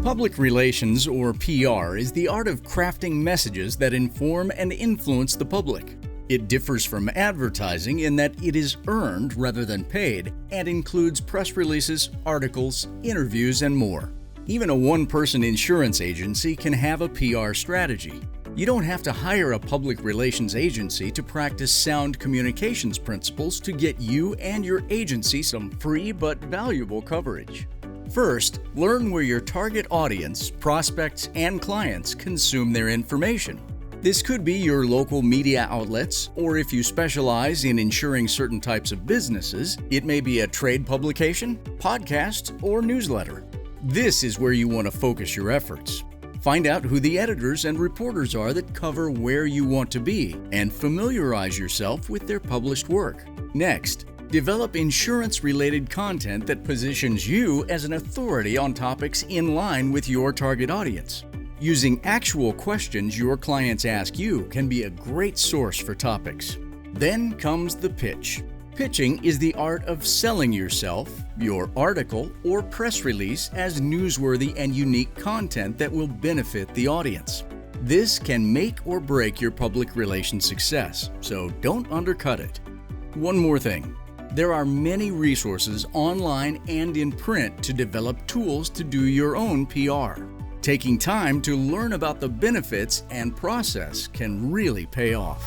Public relations, or PR, is the art of crafting messages that inform and influence the public. It differs from advertising in that it is earned rather than paid and includes press releases, articles, interviews, and more. Even a one-person insurance agency can have a PR strategy. You don't have to hire a public relations agency to practice sound communications principles to get you and your agency some free but valuable coverage. First, learn where your target audience, prospects, and clients consume their information. This could be your local media outlets, or if you specialize in insuring certain types of businesses, it may be a trade publication, podcast, or newsletter. This is where you want to focus your efforts. Find out who the editors and reporters are that cover where you want to be, and familiarize yourself with their published work. Next, develop insurance-related content that positions you as an authority on topics in line with your target audience. Using actual questions your clients ask you can be a great source for topics. Then comes the pitch. Pitching is the art of selling yourself, your article, or press release as newsworthy and unique content that will benefit the audience. This can make or break your public relations success, so don't undercut it. One more thing. There are many resources online and in print to develop tools to do your own PR. Taking time to learn about the benefits and process can really pay off.